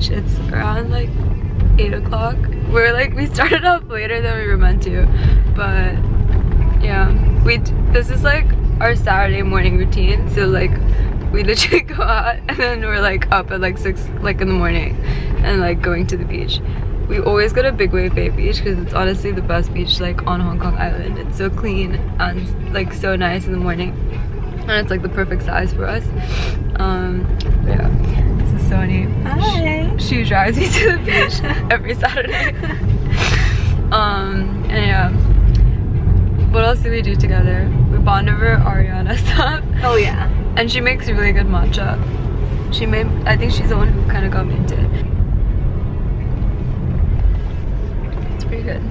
beach. It's around like 8 o'clock. We started off later than we were meant to, but yeah, this is like our Saturday morning routine. So like we literally go out and then we're like up at like 6 like in the morning and like going to the beach. We always go to Big Wave Bay Beach because it's honestly the best beach like on Hong Kong Island. It's so clean and like so nice in the morning, and it's like the perfect size for us. Yeah, this is Sony. Hi. She drives me to the beach every Saturday. And yeah, what else do we do together? We bond over Ariana stuff. Oh yeah. And she makes really good matcha. I think she's the one who kind of got me into it. It's pretty good.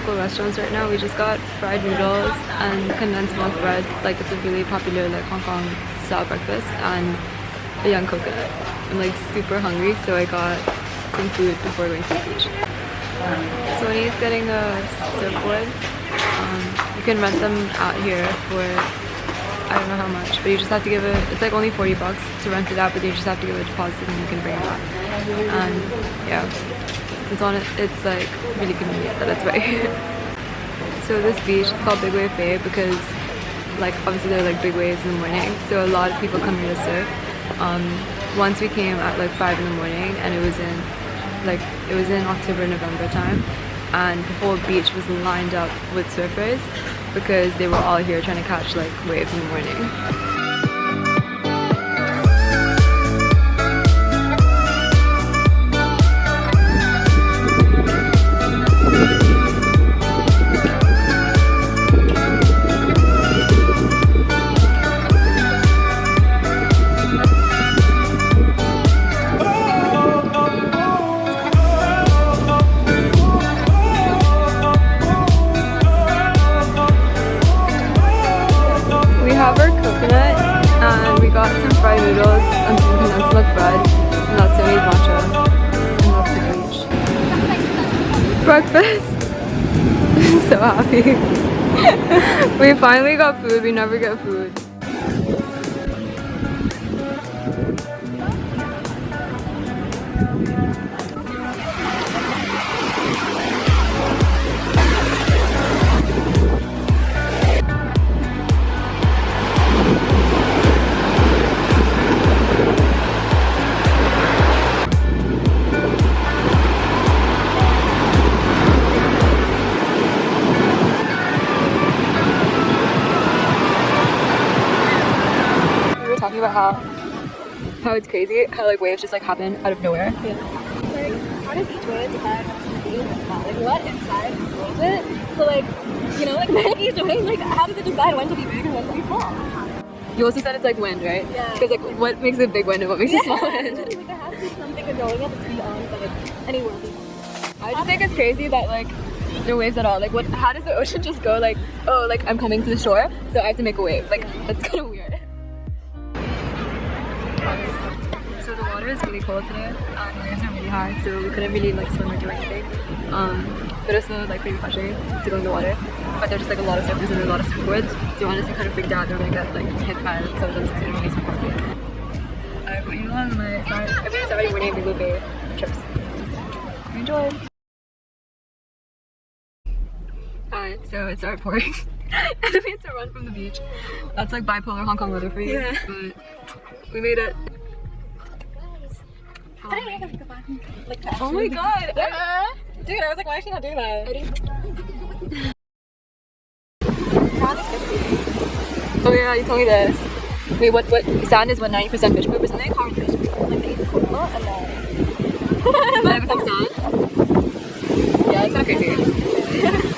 Restaurants right now. We just got fried noodles and condensed milk bread. Like it's a really popular like Hong Kong style breakfast, and a young coconut. I'm like super hungry, so I got some food before going to the beach. Sony's getting a surfboard. You can rent them out here for I don't know how much, but you just have to give it's like only 40 bucks to rent it out, but you just have to give a deposit and you can bring it back. And yeah, it's like really convenient that it's right here. So this beach is called Big Wave Bay because like obviously there are like big waves in the morning, so a lot of people come here to surf. Once we came at like 5 in the morning, and it was in October, November time, and the whole beach was lined up with surfers because they were all here trying to catch like waves in the morning. Fried noodles and some condensed milk bread, and that's Sony's matcha, and that's the beach. Breakfast! So happy. We finally got food. We never get food. Talking about how it's crazy how like waves just like happen out of nowhere. Yeah. Like how does each wave decide what's be like what inside rolls it? So like you know like each wave like how does it decide when to be big and when to be small? You also said it's like wind, right? Yeah. Because like what makes a big wind and what makes a small wind? Like there has to be something controlling it to be on like anywhere. I just think it's crazy that like no waves at all. Like what? How does the ocean just go like oh like I'm coming to the shore so I have to make a wave? Like that's kind of weird. So the water is really cold today. The waves are really high, so we couldn't really like swim or do anything. But it's still like pretty refreshing to go in the water. But there's just like a lot of surfers and there's a lot of surfboards. So honestly, kind of freaked out they're gonna get like hit by some of them because they don't really support me. I put you on my every Saturday morning Big Wave Bay trips. Enjoy. So it started pouring. And we had to run from the beach. That's like bipolar Hong Kong weather for you. Yeah. But we made it. Oh my god! Yeah. Dude, I was like, why is she not doing that? Oh yeah, you told me this. Wait, what sand is what 90% fish poop or something? Hard fish. Like they eat the coconut and then But it becomes sand? Yeah, it's kind of crazy.